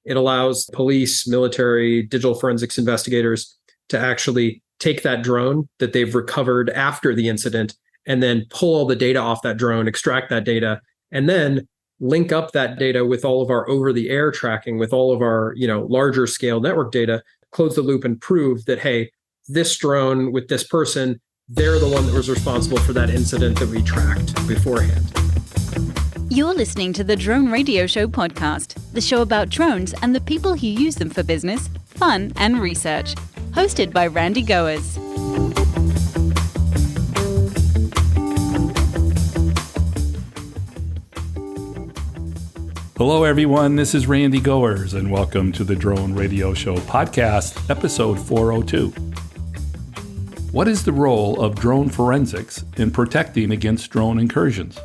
It allows police, military, digital forensics investigators to actually take that drone that they've recovered after the incident and then pull all the data off that drone, extract that data, and then link up that data with all of our over-the-air tracking, with all of our, larger scale network data, close the loop and prove that, hey, this drone with this person, they're the one that was responsible for that incident that we tracked beforehand. You're listening to the Drone Radio Show podcast, the show about drones and the people who use them for business, fun, and research. Hosted by Randy Goers. Hello, everyone. This is Randy Goers, and welcome to the Drone Radio Show podcast, episode 402. What is the role of drone forensics in protecting against drone incursions?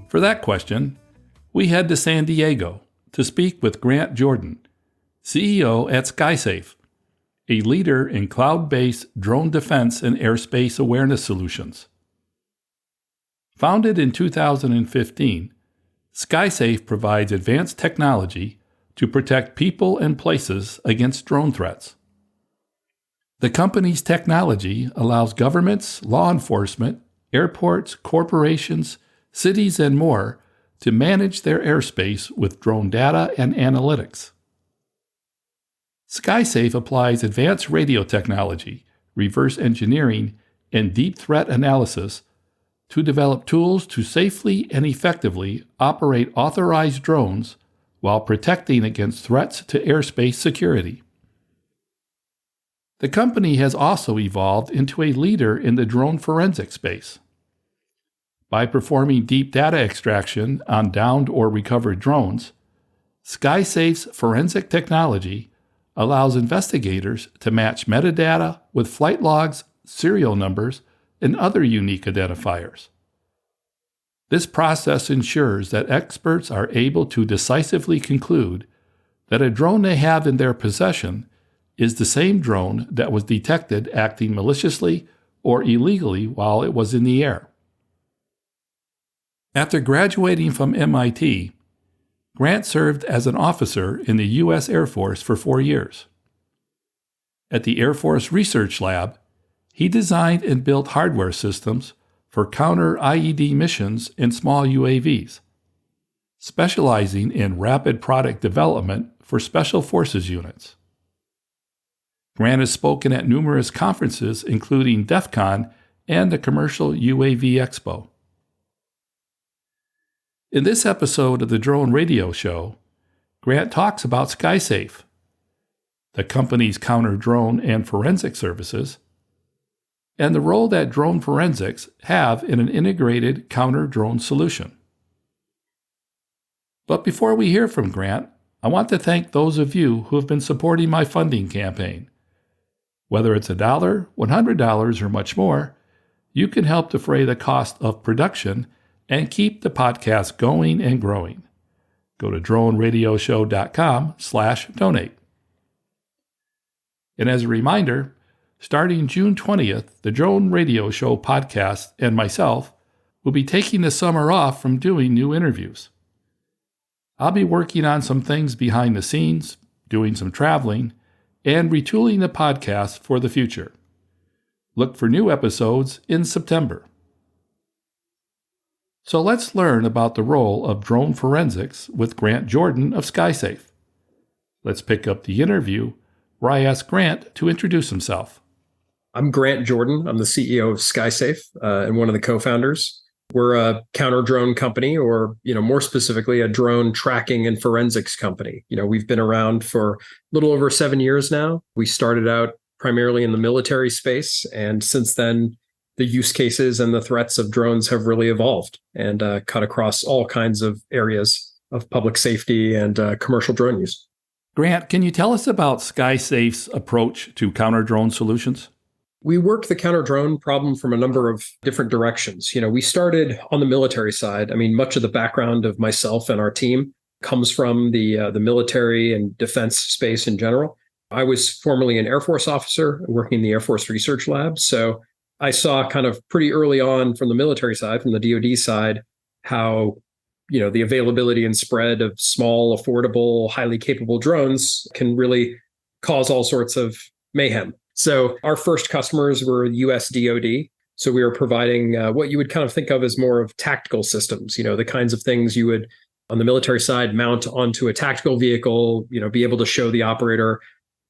For that question, we head to San Diego to speak with Grant Jordan, CEO at SkySafe, a leader in cloud-based drone defense and airspace awareness solutions. Founded in 2015, SkySafe provides advanced technology to protect people and places against drone threats. The company's technology allows governments, law enforcement, airports, corporations, cities, and more to manage their airspace with drone data and analytics. SkySafe applies advanced radio technology, reverse engineering, and deep threat analysis to develop tools to safely and effectively operate authorized drones while protecting against threats to airspace security. The company has also evolved into a leader in the drone forensic space. By performing deep data extraction on downed or recovered drones, SkySafe's forensic technology allows investigators to match metadata with flight logs, serial numbers, and other unique identifiers. This process ensures that experts are able to decisively conclude that a drone they have in their possession is the same drone that was detected acting maliciously or illegally while it was in the air. After graduating from MIT, Grant served as an officer in the U.S. Air Force for 4 years. At the Air Force Research Lab, he designed and built hardware systems for counter-IED missions in small UAVs, specializing in rapid product development for Special Forces units. Grant has spoken at numerous conferences, including DEF CON and the Commercial UAV Expo. In this episode of the Drone Radio Show, Grant talks about SkySafe, the company's counter-drone and forensic services, and the role that drone forensics have in an integrated counter-drone solution. But before we hear from Grant, I want to thank those of you who have been supporting my funding campaign. Whether it's $1, $100, or much more, you can help defray the cost of production and keep the podcast going and growing. Go to droneradioshow.com/donate. And as a reminder, starting June 20th, the Drone Radio Show podcast and myself will be taking the summer off from doing new interviews. I'll be working on some things behind the scenes, doing some traveling, and retooling the podcast for the future. Look for new episodes in September. So let's learn about the role of drone forensics with Grant Jordan of SkySafe. Let's pick up the interview where I asked Grant to introduce himself. I'm Grant Jordan. I'm the CEO of SkySafe and one of the co-founders. We're a counter-drone company, or more specifically, a drone tracking and forensics company. We've been around for a little over 7 years now. We started out primarily in the military space, and since then, the use cases and the threats of drones have really evolved and cut across all kinds of areas of public safety and commercial drone use. Grant, can you tell us about SkySafe's approach to counter-drone solutions? We work the counter-drone problem from a number of different directions. We started on the military side. Much of the background of myself and our team comes from the military and defense space in general. I was formerly an Air Force officer working in the Air Force Research Lab. So I saw kind of pretty early on from the military side, from the DoD side, how the availability and spread of small, affordable, highly capable drones can really cause all sorts of mayhem. So our first customers were US DoD. So we were providing what you would kind of think of as more of tactical systems, the kinds of things you would on the military side mount onto a tactical vehicle, be able to show the operator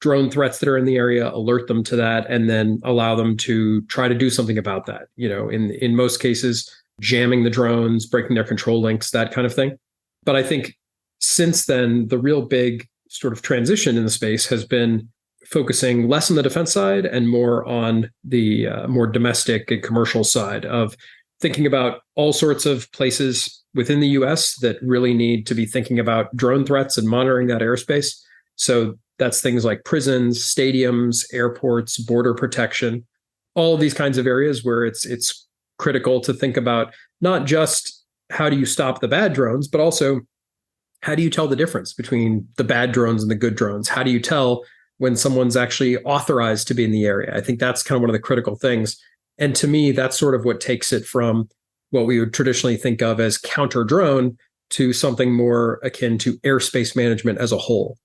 drone threats that are in the area, alert them to that, and then allow them to try to do something about that. In most cases, jamming the drones, breaking their control links, that kind of thing. But I think since then, the real big sort of transition in the space has been focusing less on the defense side and more on the more domestic and commercial side of thinking about all sorts of places within the US that really need to be thinking about drone threats and monitoring that airspace. So that's things like prisons, stadiums, airports, border protection, all of these kinds of areas where it's critical to think about not just how do you stop the bad drones, but also how do you tell the difference between the bad drones and the good drones? How do you tell when someone's actually authorized to be in the area? I think that's kind of one of the critical things. And to me, that's sort of what takes it from what we would traditionally think of as counter drone to something more akin to airspace management as a whole.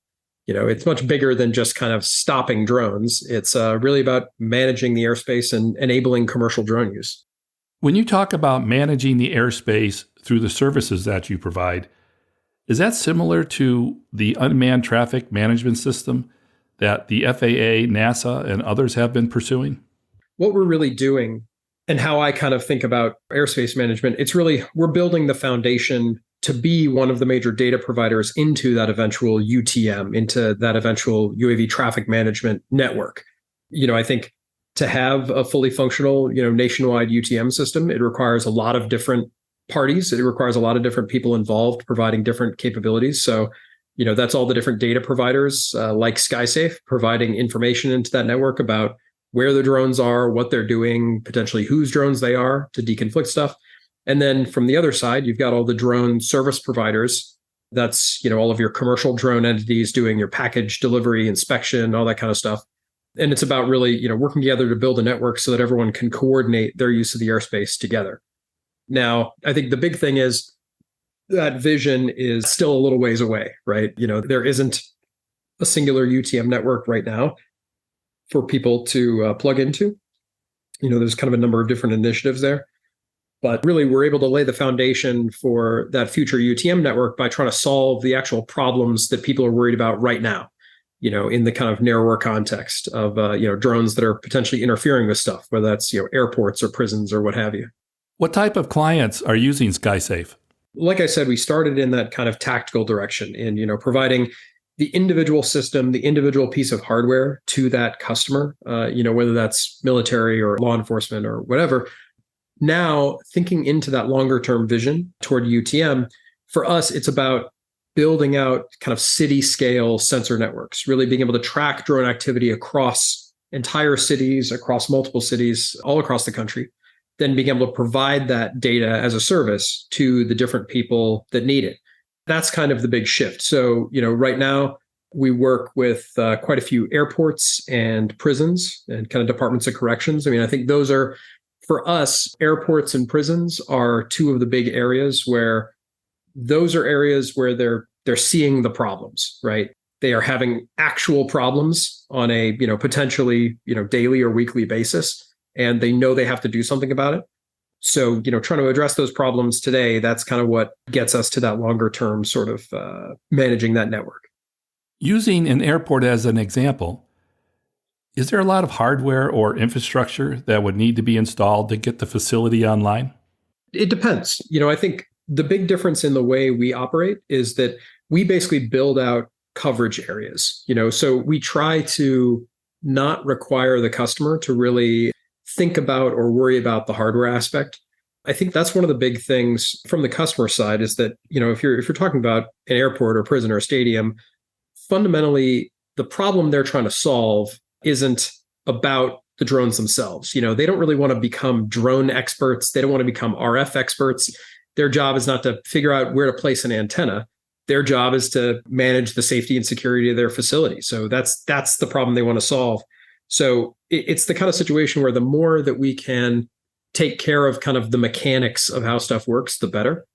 It's much bigger than just kind of stopping drones. It's really about managing the airspace and enabling commercial drone use. When you talk about managing the airspace through the services that you provide, is that similar to the unmanned traffic management system that the FAA, NASA, and others have been pursuing? What we're really doing and how I kind of think about airspace management, it's really we're building the foundation to be one of the major data providers into that eventual UTM, into that eventual UAV traffic management network. I think to have a fully functional, nationwide UTM system, it requires a lot of different parties. It requires a lot of different people involved providing different capabilities. So, that's all the different data providers like SkySafe providing information into that network about where the drones are, what they're doing, potentially whose drones they are to deconflict stuff. And then from the other side, you've got all the drone service providers. That's, all of your commercial drone entities doing your package delivery, inspection, all that kind of stuff. And it's about really, working together to build a network so that everyone can coordinate their use of the airspace together. Now, I think the big thing is that vision is still a little ways away, right? There isn't a singular UTM network right now for people to plug into. There's kind of a number of different initiatives there. But really, we're able to lay the foundation for that future UTM network by trying to solve the actual problems that people are worried about right now, in the kind of narrower context of, drones that are potentially interfering with stuff, whether that's, airports or prisons or what have you. What type of clients are using SkySafe? Like I said, we started in that kind of tactical direction in, providing the individual system, the individual piece of hardware to that customer, whether that's military or law enforcement or whatever. Now, thinking into that longer term vision toward UTM, for us, it's about building out kind of city scale sensor networks, really being able to track drone activity across entire cities, across multiple cities, all across the country, then being able to provide that data as a service to the different people that need it. That's kind of the big shift. So, right now we work with quite a few airports and prisons and kind of departments of corrections. I think those are, for us, airports and prisons are two of the big areas where those are areas where they're seeing the problems, right? They are having actual problems on a, potentially, daily or weekly basis, and they know they have to do something about it. So, trying to address those problems today, that's kind of what gets us to that longer term sort of managing that network. Using an airport as an example, is there a lot of hardware or infrastructure that would need to be installed to get the facility online? It depends. I think the big difference in the way we operate is that we basically build out coverage areas. So we try to not require the customer to really think about or worry about the hardware aspect. I think that's one of the big things from the customer side is that, if you're talking about an airport or prison or a stadium, fundamentally the problem they're trying to solve isn't about the drones themselves. They don't really want to become drone experts. They don't want to become RF experts. Their job is not to figure out where to place an antenna. Their job is to manage the safety and security of their facility. So that's the problem they want to solve. So it's the kind of situation where the more that we can take care of kind of the mechanics of how stuff works, the better.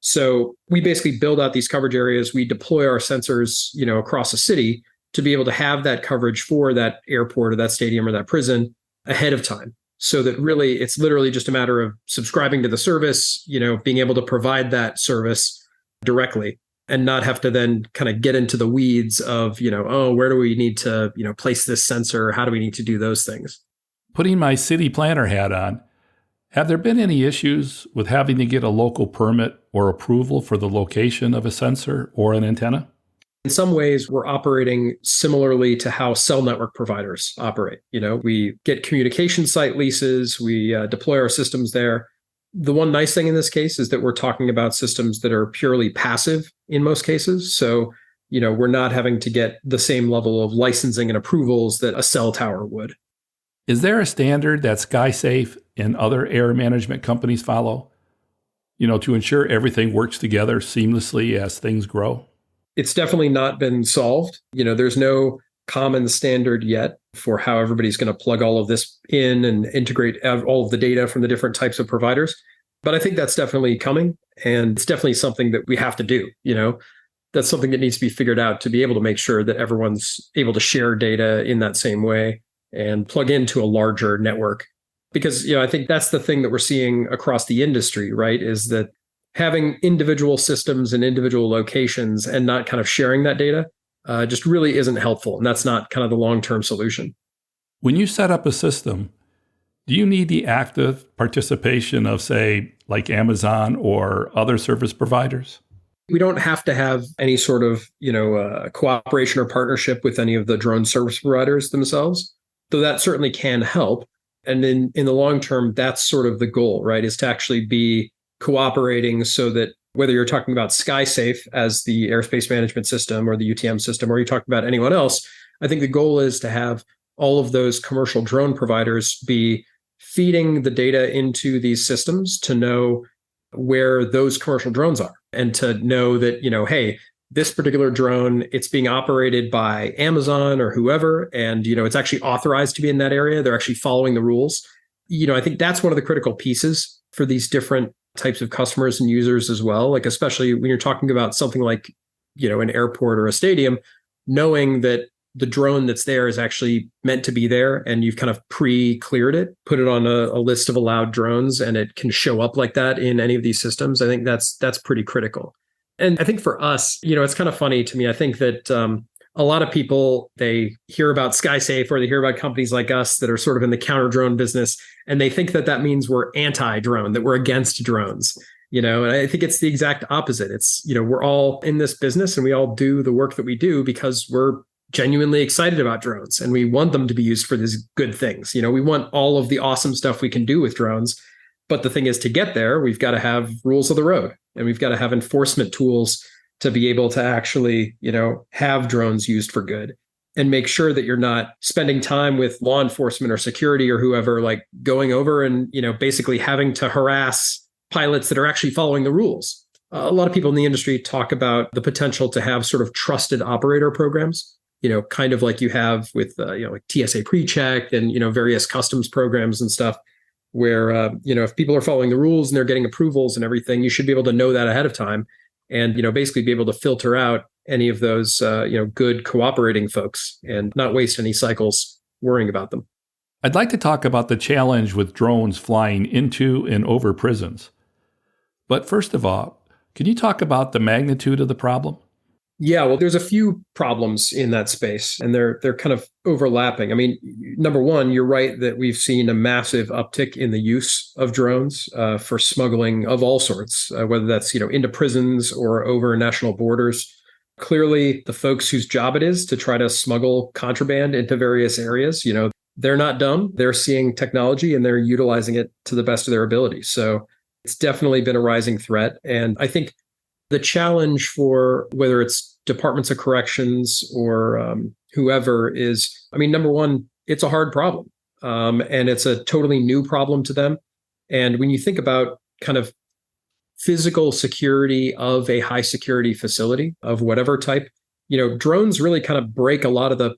So we basically build out these coverage areas. We deploy our sensors, across a city to be able to have that coverage for that airport or that stadium or that prison ahead of time. So that really, it's literally just a matter of subscribing to the service, being able to provide that service directly and not have to then kind of get into the weeds of, where do we need to, place this sensor? How do we need to do those things? Putting my city planner hat on, have there been any issues with having to get a local permit or approval for the location of a sensor or an antenna? In some ways, we're operating similarly to how cell network providers operate. We get communication site leases, we deploy our systems there. The one nice thing in this case is that we're talking about systems that are purely passive in most cases. So, we're not having to get the same level of licensing and approvals that a cell tower would. Is there a standard that SkySafe and other air management companies follow, to ensure everything works together seamlessly as things grow? It's definitely not been solved. There's no common standard yet for how everybody's going to plug all of this in and integrate all of the data from the different types of providers. But I think that's definitely coming. And it's definitely something that we have to do. That's something that needs to be figured out to be able to make sure that everyone's able to share data in that same way and plug into a larger network. Because, I think that's the thing that we're seeing across the industry, right? Is that having individual systems and individual locations and not kind of sharing that data just really isn't helpful. And that's not kind of the long-term solution. When you set up a system, do you need the active participation of, say, like Amazon or other service providers? We don't have to have any sort of, cooperation or partnership with any of the drone service providers themselves, though that certainly can help. And in the long term, that's sort of the goal, right? Is to actually be cooperating so that whether you're talking about SkySafe as the airspace management system or the UTM system, or you're talking about anyone else, I think the goal is to have all of those commercial drone providers be feeding the data into these systems to know where those commercial drones are and to know that, hey, this particular drone, it's being operated by Amazon or whoever, and, it's actually authorized to be in that area. They're actually following the rules. I think that's one of the critical pieces for these different types of customers and users as well. Like, especially when you're talking about something like, an airport or a stadium, knowing that the drone that's there is actually meant to be there and you've kind of pre-cleared it, put it on a list of allowed drones, and it can show up like that in any of these systems. I think that's pretty critical. And I think for us, it's kind of funny to me. I think that a lot of people, they hear about SkySafe or they hear about companies like us that are sort of in the counter drone business, and they think that that means we're anti-drone, that we're against drones. And I think it's the exact opposite. It's, we're all in this business and we all do the work that we do because we're genuinely excited about drones and we want them to be used for these good things. We want all of the awesome stuff we can do with drones. But the thing is, to get there, we've got to have rules of the road and we've got to have enforcement tools to be able to actually, have drones used for good and make sure that you're not spending time with law enforcement or security or whoever, like going over and, basically having to harass pilots that are actually following the rules. A lot of people in the industry talk about the potential to have sort of trusted operator programs, kind of like you have with, like TSA PreCheck and, various customs programs and stuff where, if people are following the rules and they're getting approvals and everything, you should be able to know that ahead of time and, basically be able to filter out any of those, good cooperating folks and not waste any cycles worrying about them. I'd like to talk about the challenge with drones flying into and over prisons. But first of all, can you talk about the magnitude of the problem? Yeah, well, there's a few problems in that space, and they're kind of overlapping. I mean, number one, you're right that we've seen a massive uptick in the use of drones for smuggling of all sorts, whether that's into prisons or over national borders. Clearly, the folks whose job it is to try to smuggle contraband into various areas, they're not dumb. They're seeing technology and they're utilizing it to the best of their ability. So it's definitely been a rising threat, and I think the challenge for whether it's departments of corrections or whoever is, number one, it's a hard problem. And it's a totally new problem to them. And when you think about kind of physical security of a high security facility of whatever type, drones really kind of break a lot of the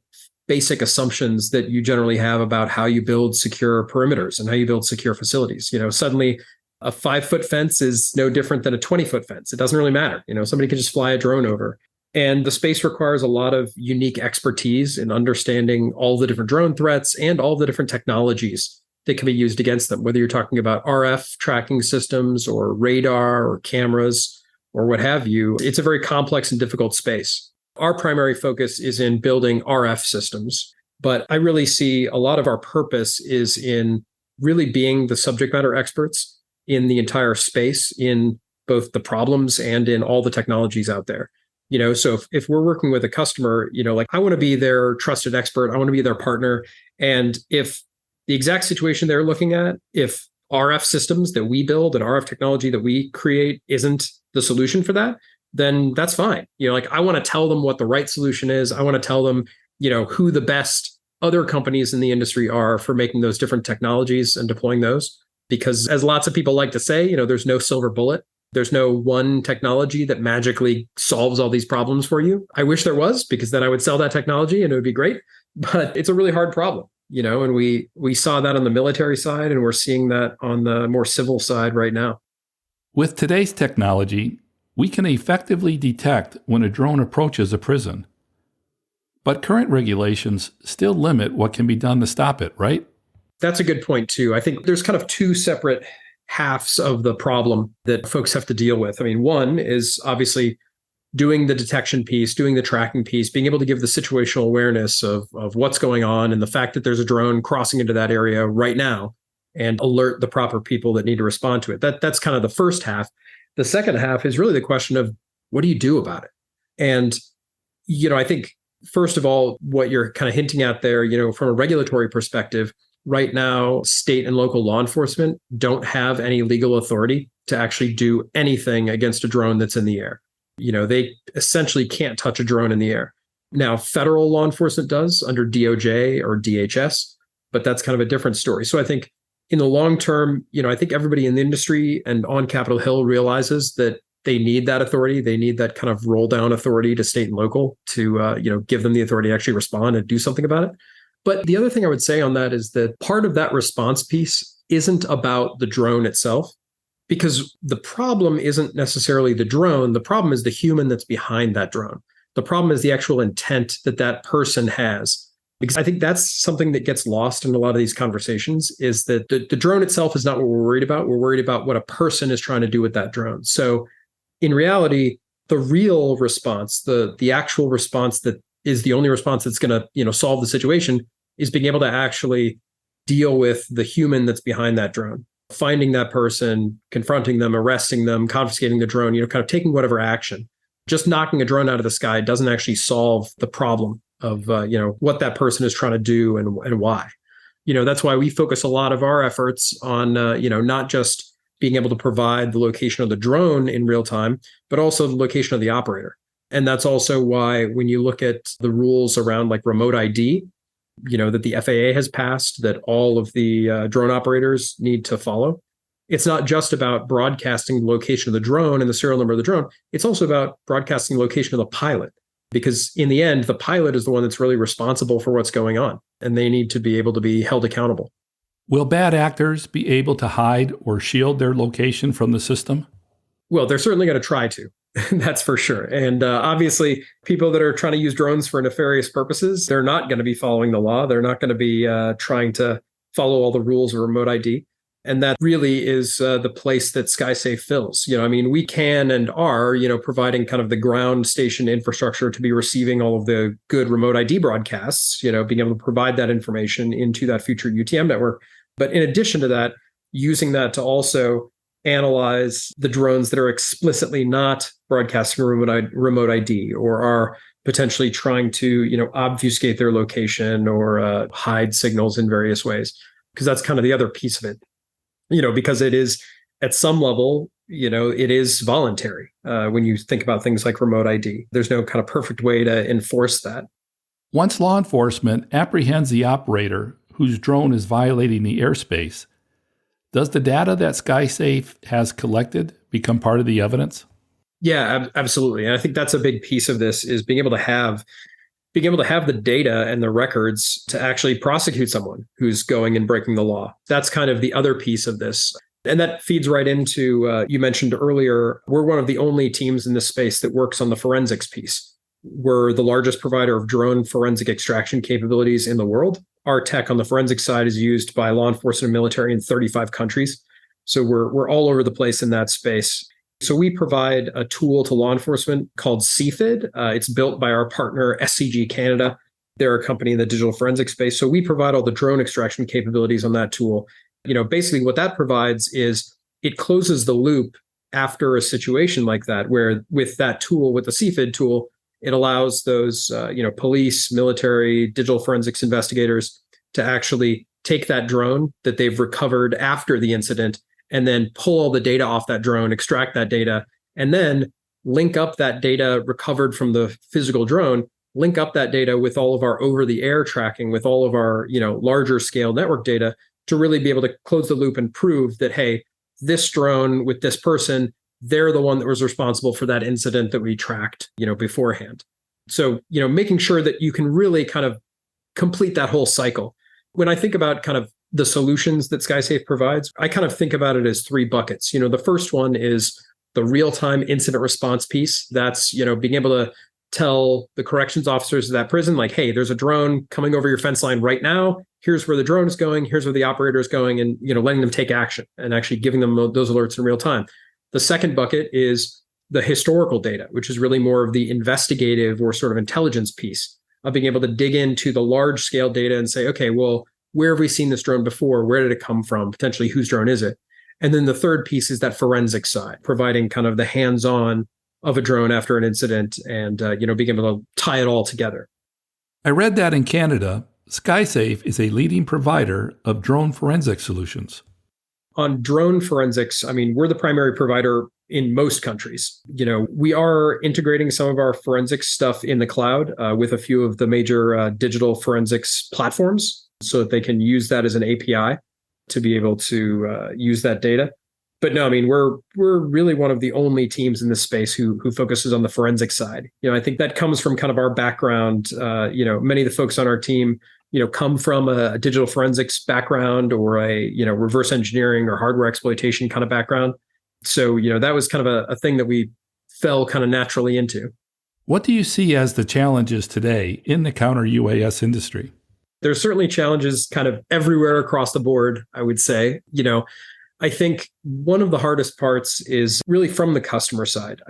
basic assumptions that you generally have about how you build secure perimeters and how you build secure facilities. Suddenly A 5-foot fence is no different than a 20-foot fence. It doesn't really matter. Somebody can just fly a drone over. And the space requires a lot of unique expertise in understanding all the different drone threats and all the different technologies that can be used against them, whether you're talking about RF tracking systems or radar or cameras or what have you. It's a very complex and difficult space. Our primary focus is in building RF systems, but I really see a lot of our purpose is in really being the subject matter experts in the entire space, in both the problems and in all the technologies out there. So if we're working with a customer, like I want to be their trusted expert, I want to be their partner. And if the exact situation they're looking at, if RF systems that we build and RF technology that we create isn't the solution for that, then that's fine. Like I want to tell them what the right solution is. I want to tell them, who the best other companies in the industry are for making those different technologies and deploying those. Because as lots of people like to say, there's no silver bullet. There's no one technology that magically solves all these problems for you. I wish there was, because then I would sell that technology and it would be great. But it's a really hard problem, and we saw that on the military side, and we're seeing that on the more civil side right now. With today's technology, we can effectively detect when a drone approaches a prison. But current regulations still limit what can be done to stop it, right? That's a good point, too. I think there's kind of two separate halves of the problem that folks have to deal with. I mean, one is obviously doing the detection piece, doing the tracking piece, being able to give the situational awareness of what's going on and the fact that there's a drone crossing into that area right now and alert the proper people that need to respond to it. That's kind of the first half. The second half is really the question of what do you do about it? And, I think, first of all, what you're kind of hinting at there, from a regulatory perspective, right now, state and local law enforcement don't have any legal authority to actually do anything against a drone that's in the air. They essentially can't touch a drone in the air. Now, federal law enforcement does under DOJ or DHS, but that's kind of a different story. So I think in the long term, I think everybody in the industry and on Capitol Hill realizes that they need that authority. They need that kind of roll down authority to state and local to, give them the authority to actually respond and do something about it. But the other thing I would say on that is that part of that response piece isn't about the drone itself, because the problem isn't necessarily the drone. The problem is the human that's behind that drone. The problem is the actual intent that that person has. Because I think that's something that gets lost in a lot of these conversations, is that the drone itself is not what we're worried about. We're worried about what a person is trying to do with that drone. So in reality, the real response, the actual response that is the only response that's going to, solve the situation, is being able to actually deal with the human that's behind that drone, finding that person, confronting them, arresting them, confiscating the drone, kind of taking whatever action. Just knocking a drone out of the sky doesn't actually solve the problem of, what that person is trying to do and why. That's why we focus a lot of our efforts on, not just being able to provide the location of the drone in real time, but also the location of the operator. And that's also why when you look at the rules around like remote ID, that the FAA has passed that all of the drone operators need to follow. It's not just about broadcasting the location of the drone and the serial number of the drone. It's also about broadcasting the location of the pilot, because in the end, the pilot is the one that's really responsible for what's going on, and they need to be able to be held accountable. Will bad actors be able to hide or shield their location from the system? Well, they're certainly going to try to. That's for sure. And obviously, people that are trying to use drones for nefarious purposes, they're not going to be following the law. They're not going to be trying to follow all the rules of remote ID. And that really is the place that SkySafe fills. We can and are, providing kind of the ground station infrastructure to be receiving all of the good remote ID broadcasts, being able to provide that information into that future UTM network. But in addition to that, using that to also analyze the drones that are explicitly not broadcasting remote ID or are potentially trying to, obfuscate their location or hide signals in various ways, because that's kind of the other piece of it. Because it is at some level, it is voluntary when you think about things like remote ID. There's no kind of perfect way to enforce that. Once law enforcement apprehends the operator whose drone is violating the airspace, does the data that SkySafe has collected become part of the evidence? Yeah, absolutely. And I think that's a big piece of this, is being able to have the data and the records to actually prosecute someone who's going and breaking the law. That's kind of the other piece of this. And that feeds right into, you mentioned earlier, we're one of the only teams in this space that works on the forensics piece. We're the largest provider of drone forensic extraction capabilities in the world. Our tech on the forensic side is used by law enforcement and military in 35 countries. So we're all over the place in that space. So we provide a tool to law enforcement called CFID. It's built by our partner, SCG Canada. They're a company in the digital forensic space. So we provide all the drone extraction capabilities on that tool. Basically what that provides is it closes the loop after a situation like that, where with that tool, with the CFID tool, it allows those, police, military, digital forensics investigators to actually take that drone that they've recovered after the incident and then pull all the data off that drone, extract that data, and then link up that data recovered from the physical drone, link up that data with all of our over-the-air tracking, with all of our, larger scale network data to really be able to close the loop and prove that, hey, this drone with this person, they're the one that was responsible for that incident that we tracked, beforehand. So, making sure that you can really kind of complete that whole cycle. When I think about kind of the solutions that SkySafe provides, I kind of think about it as three buckets. The first one is the real-time incident response piece. That's, being able to tell the corrections officers of that prison, like, hey, there's a drone coming over your fence line right now. Here's where the drone is going. Here's where the operator is going, and, letting them take action and actually giving them those alerts in real time. The second bucket is the historical data, which is really more of the investigative or sort of intelligence piece of being able to dig into the large scale data and say, okay, well, where have we seen this drone before? Where did it come from? Potentially, whose drone is it? And then the third piece is that forensic side, providing kind of the hands-on of a drone after an incident and, being able to tie it all together. I read that in Canada, SkySafe is a leading provider of drone forensic solutions. On drone forensics, we're the primary provider in most countries. We are integrating some of our forensics stuff in the cloud with a few of the major digital forensics platforms so that they can use that as an API to be able to use that data. But no, we're really one of the only teams in this space who focuses on the forensic side. I think that comes from kind of our background. Many of the folks on our team, come from a digital forensics background or a, reverse engineering or hardware exploitation kind of background. So, that was kind of a thing that we fell kind of naturally into. What do you see as the challenges today in the counter UAS industry? There's certainly challenges kind of everywhere across the board, I would say. I think one of the hardest parts is really from the customer side.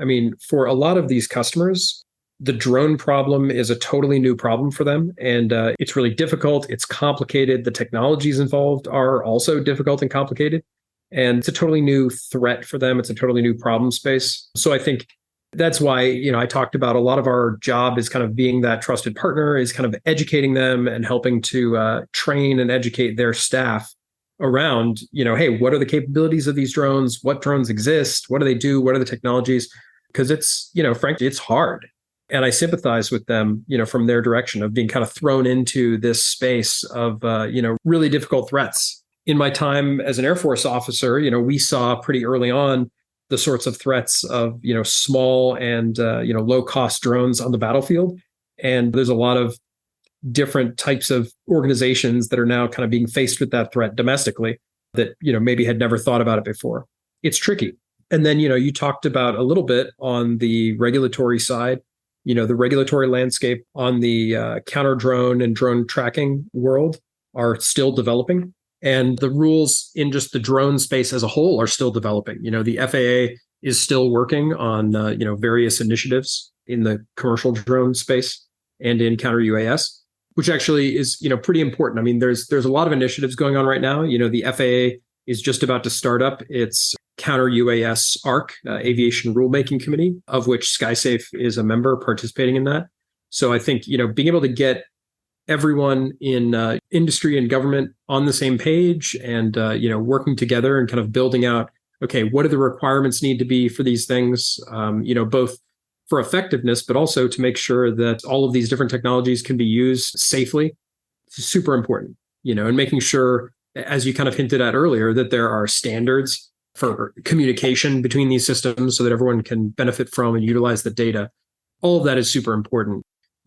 For a lot of these customers, the drone problem is a totally new problem for them. And it's really difficult. It's complicated. The technologies involved are also difficult and complicated. And it's a totally new threat for them. It's a totally new problem space. So I think that's why, I talked about a lot of our job is kind of being that trusted partner, is kind of educating them and helping to train and educate their staff around, hey, what are the capabilities of these drones? What drones exist? What do they do? What are the technologies? Because it's, frankly, it's hard. And I sympathize with them, from their direction of being kind of thrown into this space of, really difficult threats. In my time as an Air Force officer, we saw pretty early on the sorts of threats of, small and, low cost drones on the battlefield. And there's a lot of different types of organizations that are now kind of being faced with that threat domestically that, maybe had never thought about it before. It's tricky. And then, you talked about a little bit on the regulatory side, the regulatory landscape on the counter drone and drone tracking world are still developing. And the rules in just the drone space as a whole are still developing. The FAA is still working on, various initiatives in the commercial drone space and in counter UAS, which actually is, pretty important. There's a lot of initiatives going on right now. The FAA is just about to start up its counter UAS ARC, Aviation Rulemaking Committee, of which SkySafe is a member participating in that. So I think, being able to get everyone in industry and government on the same page and, working together and kind of building out, okay, what do the requirements need to be for these things, both for effectiveness, but also to make sure that all of these different technologies can be used safely. It's super important, and making sure, as you kind of hinted at earlier, that there are standards for communication between these systems so that everyone can benefit from and utilize the data. All of that is super important.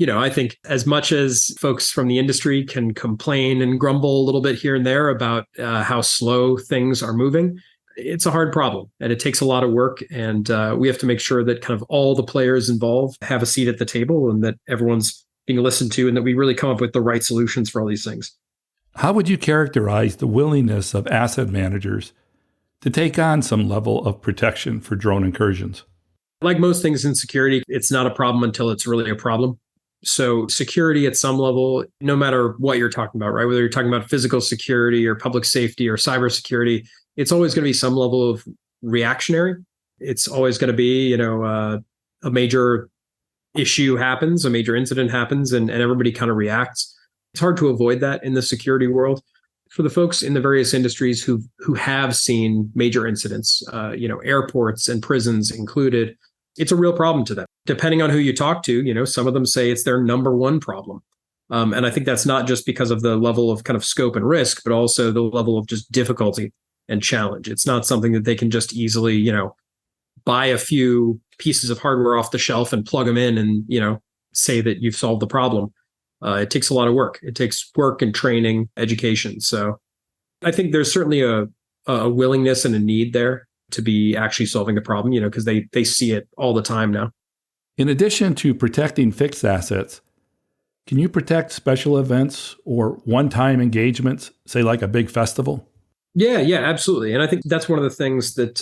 I think as much as folks from the industry can complain and grumble a little bit here and there about how slow things are moving, it's a hard problem and it takes a lot of work. And we have to make sure that kind of all the players involved have a seat at the table and that everyone's being listened to and that we really come up with the right solutions for all these things. How would you characterize the willingness of asset managers to take on some level of protection for drone incursions? Like most things in security, it's not a problem until it's really a problem. So security at some level, no matter what you're talking about, right? Whether you're talking about physical security or public safety or cybersecurity, it's always going to be some level of reactionary. It's always going to be, a major issue happens, a major incident happens, and everybody kind of reacts. It's hard to avoid that in the security world. For the folks in the various industries who have seen major incidents, airports and prisons included, it's a real problem to them. Depending on who you talk to, some of them say it's their number one problem. And I think that's not just because of the level of kind of scope and risk, but also the level of just difficulty and challenge. It's not something that they can just easily, buy a few pieces of hardware off the shelf and plug them in and, say that you've solved the problem. It takes a lot of work. It takes work and training, education. So I think there's certainly a willingness and a need there to be actually solving the problem, because they see it all the time now. In addition to protecting fixed assets, can you protect special events or one-time engagements, say like a big festival? Yeah, absolutely. And I think that's one of the things that,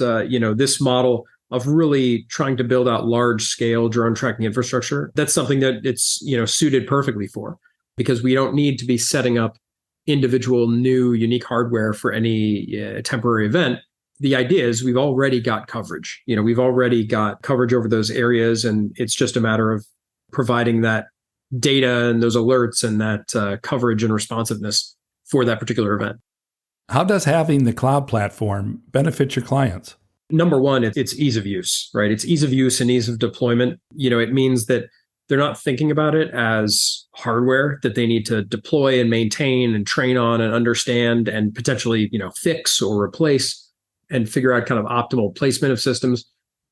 this model of really trying to build out large scale drone tracking infrastructure, that's something that it's, suited perfectly for, because we don't need to be setting up individual new unique hardware for any temporary event. The idea is we've already got coverage. We've already got coverage over those areas, and it's just a matter of providing that data and those alerts and that coverage and responsiveness for that particular event. How does having the cloud platform benefit your clients? Number one, it's ease of use, right? It's ease of use and ease of deployment. It means that they're not thinking about it as hardware that they need to deploy and maintain and train on and understand and potentially, fix or replace and figure out kind of optimal placement of systems.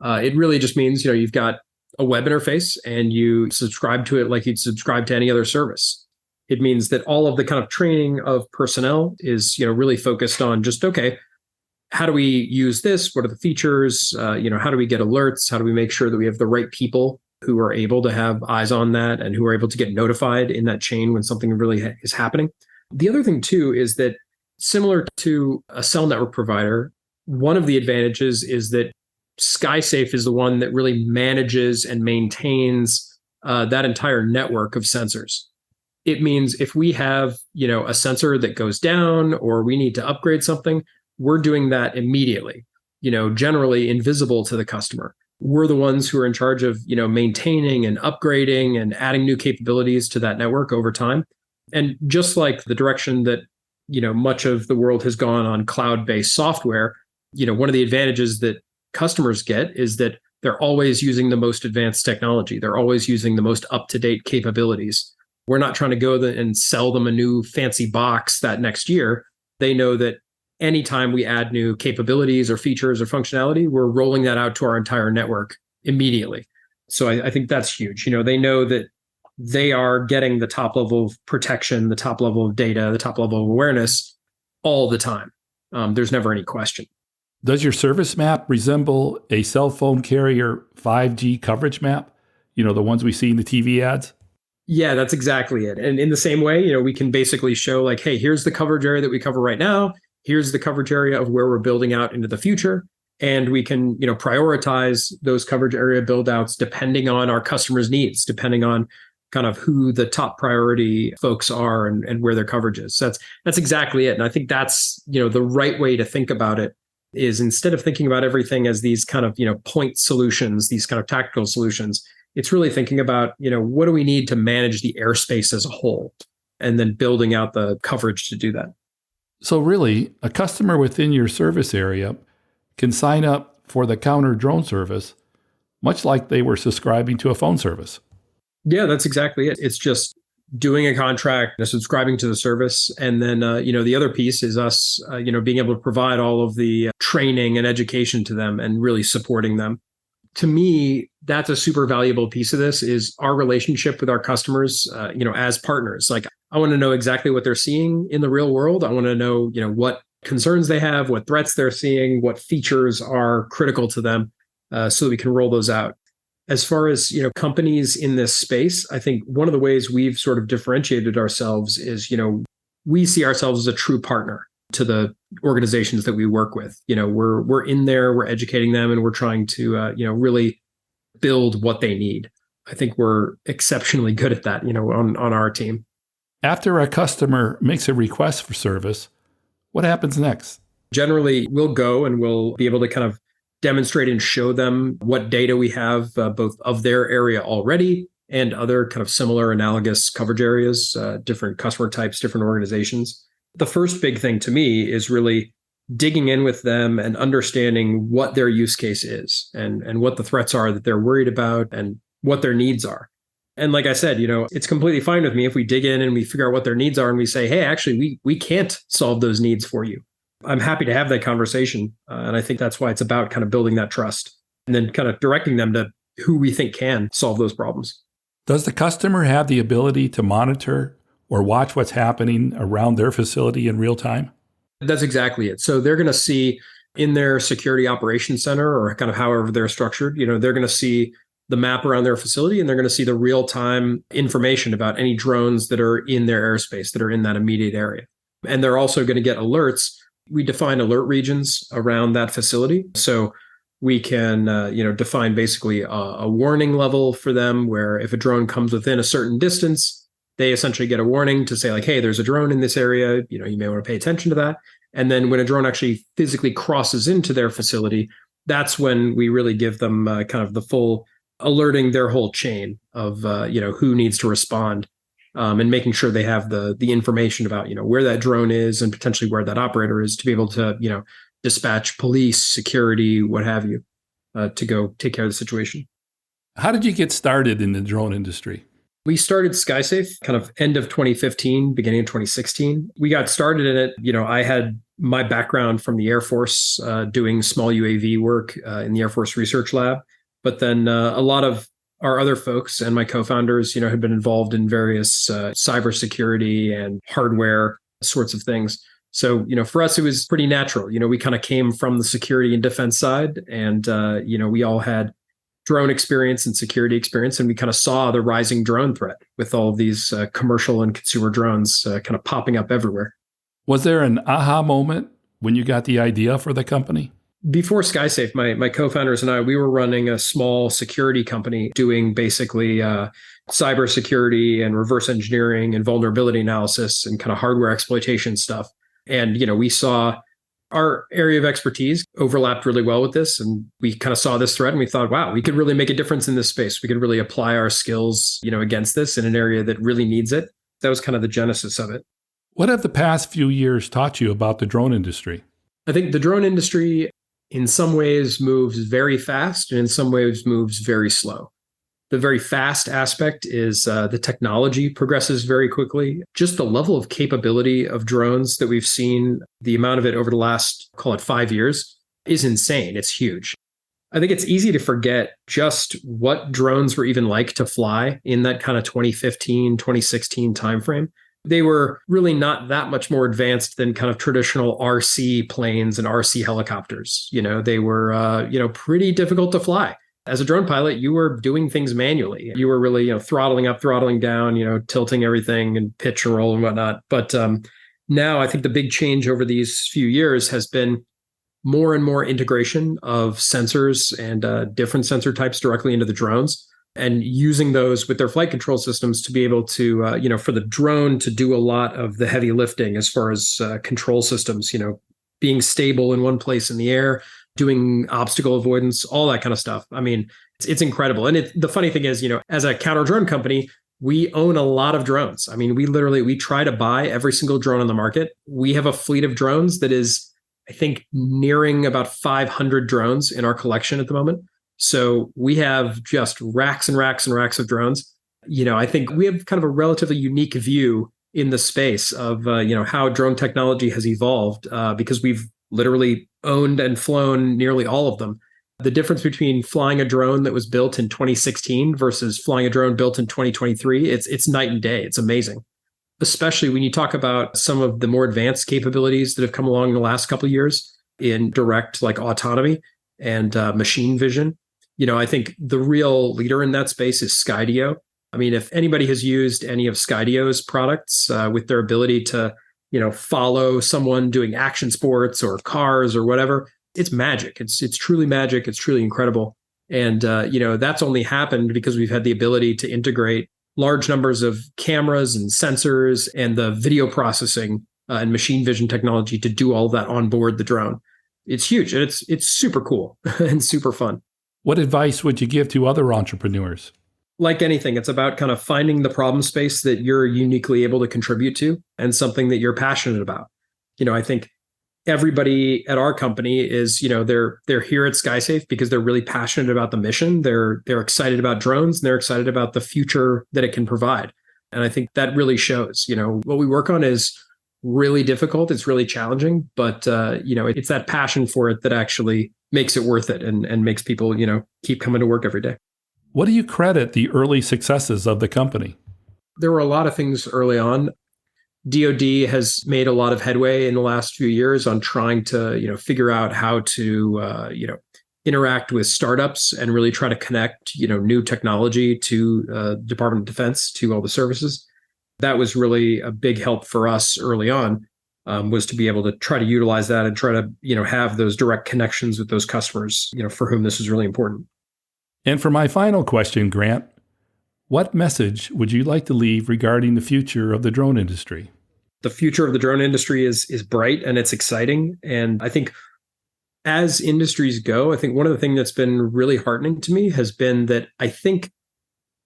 It really just means, you've got a web interface and you subscribe to it like you'd subscribe to any other service. It means that all of the kind of training of personnel is, really focused on just, okay, how do we use this? What are the features? How do we get alerts? How do we make sure that we have the right people who are able to have eyes on that and who are able to get notified in that chain when something really is happening? The other thing too is that similar to a cell network provider, one of the advantages is that SkySafe is the one that really manages and maintains that entire network of sensors. It means if we have, a sensor that goes down or we need to upgrade something, we're doing that immediately, generally invisible to the customer. We're the ones who are in charge of, maintaining and upgrading and adding new capabilities to that network over time. And just like the direction that, much of the world has gone on cloud-based software, one of the advantages that customers get is that they're always using the most advanced technology. They're always using the most up-to-date capabilities. We're not trying to go and sell them a new fancy box that next year. They know that anytime we add new capabilities or features or functionality, we're rolling that out to our entire network immediately. So I think that's huge. They know that they are getting the top level of protection, the top level of data, the top level of awareness all the time. There's never any question. Does your service map resemble a cell phone carrier 5G coverage map? The ones we see in the TV ads? Yeah, that's exactly it. And in the same way, we can basically show like, hey, here's the coverage area that we cover right now. Here's the coverage area of where we're building out into the future. And we can, prioritize those coverage area build outs depending on our customers' needs, depending on kind of who the top priority folks are and where their coverage is. So that's exactly it. And I think that's, the right way to think about it is instead of thinking about everything as these kind of, point solutions, these kind of tactical solutions, it's really thinking about, what do we need to manage the airspace as a whole, and then building out the coverage to do that. So really, a customer within your service area can sign up for the counter drone service, much like they were subscribing to a phone service. Yeah, that's exactly it. It's just doing a contract, subscribing to the service. And then, the other piece is us, being able to provide all of the training and education to them and really supporting them. To me, that's a super valuable piece of this is our relationship with our customers, as partners. Like I want to know exactly what they're seeing in the real world. I want to know, what concerns they have, what threats they're seeing, what features are critical to them, so that we can roll those out. As far as, companies in this space, I think one of the ways we've sort of differentiated ourselves is, we see ourselves as a true partner to the organizations that we work with. We're in there, we're educating them, and we're trying to, really build what they need. I think we're exceptionally good at that, on our team. After a customer makes a request for service, what happens next? Generally, we'll go and we'll be able to kind of demonstrate and show them what data we have, both of their area already and other kind of similar analogous coverage areas, different customer types, different organizations. The first big thing to me is really digging in with them and understanding what their use case is and what the threats are that they're worried about and what their needs are. And like I said, it's completely fine with me if we dig in and we figure out what their needs are and we say, hey, actually, we can't solve those needs for you. I'm happy to have that conversation. And I think that's why it's about kind of building that trust and then kind of directing them to who we think can solve those problems. Does the customer have the ability to monitor or watch what's happening around their facility in real time? That's exactly it. So they're going to see in their security operations center or kind of however they're structured, they're going to see the map around their facility and they're going to see the real-time information about any drones that are in their airspace that are in that immediate area. And they're also going to get alerts. We define alert regions around that facility. So we can, define basically a warning level for them where if a drone comes within a certain distance, they essentially get a warning to say like, hey, there's a drone in this area. You may want to pay attention to that. And then when a drone actually physically crosses into their facility, that's when we really give them kind of the full alerting their whole chain of, who needs to respond. And making sure they have the information about, where that drone is and potentially where that operator is to be able to, dispatch police, security, what have you, to go take care of the situation. How did you get started in the drone industry? We started SkySafe kind of end of 2015, beginning of 2016. We got started in it. I had my background from the Air Force doing small UAV work in the Air Force Research Lab. But then a lot of our other folks and my co-founders, had been involved in various cybersecurity and hardware sorts of things. So, for us, it was pretty natural. We kind of came from the security and defense side and, we all had drone experience and security experience. And we kind of saw the rising drone threat with all of these commercial and consumer drones kind of popping up everywhere. Was there an aha moment when you got the idea for the company? Before SkySafe, my co-founders and I, we were running a small security company doing basically cybersecurity and reverse engineering and vulnerability analysis and kind of hardware exploitation stuff. And, we saw our area of expertise overlapped really well with this. And we kind of saw this threat and we thought, wow, we could really make a difference in this space. We could really apply our skills, against this in an area that really needs it. That was kind of the genesis of it. What have the past few years taught you about the drone industry? I think the drone industry in some ways moves very fast and in some ways moves very slow. The very fast aspect is the technology progresses very quickly. Just the level of capability of drones that we've seen, the amount of it over the last, call it 5 years, is insane. It's huge. I think it's easy to forget just what drones were even like to fly in that kind of 2015, 2016 timeframe. They were really not that much more advanced than kind of traditional RC planes and RC helicopters. They were, pretty difficult to fly. As a drone pilot, you were doing things manually. You were really, throttling up, throttling down, tilting everything and pitch and roll and whatnot. But now I think the big change over these few years has been more and more integration of sensors and different sensor types directly into the drones and using those with their flight control systems to be able to, for the drone to do a lot of the heavy lifting as far as control systems, being stable in one place in the air, doing obstacle avoidance, all that kind of stuff. I mean, it's incredible. And the funny thing is, as a counter drone company, we own a lot of drones. I mean, we try to buy every single drone on the market. We have a fleet of drones that is, I think, nearing about 500 drones in our collection at the moment. So we have just racks and racks and racks of drones. I think we have kind of a relatively unique view in the space of, how drone technology has evolved because we've literally owned and flown nearly all of them. The difference between flying a drone that was built in 2016 versus flying a drone built in 2023, it's night and day. It's amazing. especially when you talk about some of the more advanced capabilities that have come along in the last couple of years in direct like autonomy and machine vision. I think the real leader in that space is Skydio. I mean, if anybody has used any of Skydio's products with their ability to, follow someone doing action sports or cars or whatever, it's magic. It's truly magic. It's truly incredible. And that's only happened because we've had the ability to integrate large numbers of cameras and sensors and the video processing and machine vision technology to do all of that on board the drone. It's huge, and it's super cool and super fun. What advice would you give to other entrepreneurs? Like anything, it's about kind of finding the problem space that you're uniquely able to contribute to and something that you're passionate about. I think everybody at our company is, they're here at SkySafe because they're really passionate about the mission. They're excited about drones, and they're excited about the future that it can provide. And I think that really shows. What we work on is really difficult. It's really challenging, but it's that passion for it that actually makes it worth it and makes people, keep coming to work every day. What do you credit the early successes of the company? There were a lot of things early on. DoD has made a lot of headway in the last few years on trying to, figure out how to, interact with startups and really try to connect, new technology to Department of Defense, to all the services. That was really a big help for us early on, was to be able to try to utilize that and try to, have those direct connections with those customers, for whom this is really important. And for my final question, Grant, what message would you like to leave regarding the future of the drone industry? The future of the drone industry is bright and it's exciting. And I think as industries go, I think one of the things that's been really heartening to me has been that I think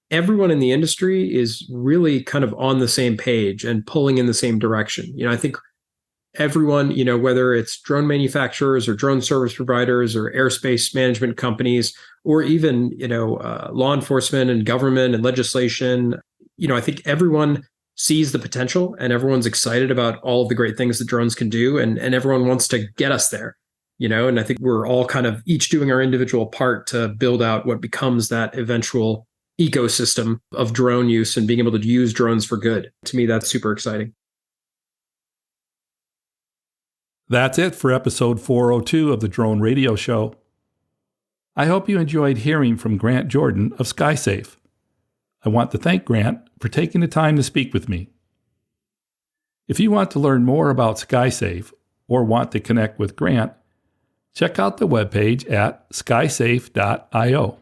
everyone in the industry is really kind of on the same page and pulling in the same direction. I think everyone, whether it's drone manufacturers or drone service providers or airspace management companies, or even, law enforcement and government and legislation, I think everyone sees the potential and everyone's excited about all of the great things that drones can do. And everyone wants to get us there, and I think we're all kind of each doing our individual part to build out what becomes that eventual ecosystem of drone use and being able to use drones for good. To me, that's super exciting. That's it for episode 402 of the Drone Radio Show. I hope you enjoyed hearing from Grant Jordan of SkySafe. I want to thank Grant for taking the time to speak with me. If you want to learn more about SkySafe or want to connect with Grant, check out the webpage at skysafe.io.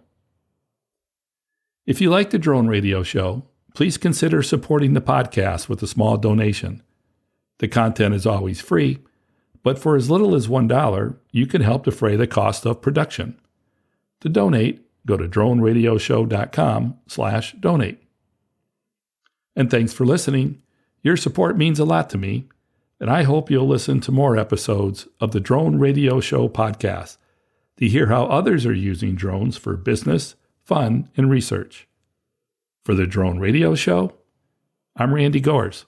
If you like the Drone Radio Show, please consider supporting the podcast with a small donation. The content is always free, but for as little as $1, you can help defray the cost of production. To donate, go to droneradioshow.com/donate. And thanks for listening. Your support means a lot to me, and I hope you'll listen to more episodes of the Drone Radio Show podcast to hear how others are using drones for business, fun, and research. For the Drone Radio Show, I'm Randy Gores.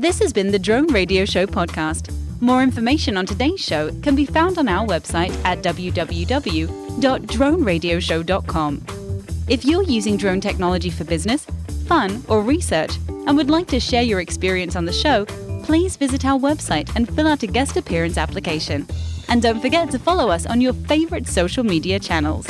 This has been the Drone Radio Show podcast. More information on today's show can be found on our website at www.droneradioshow.com. If you're using drone technology for business, fun, or research and would like to share your experience on the show, please visit our website and fill out a guest appearance application. And don't forget to follow us on your favorite social media channels.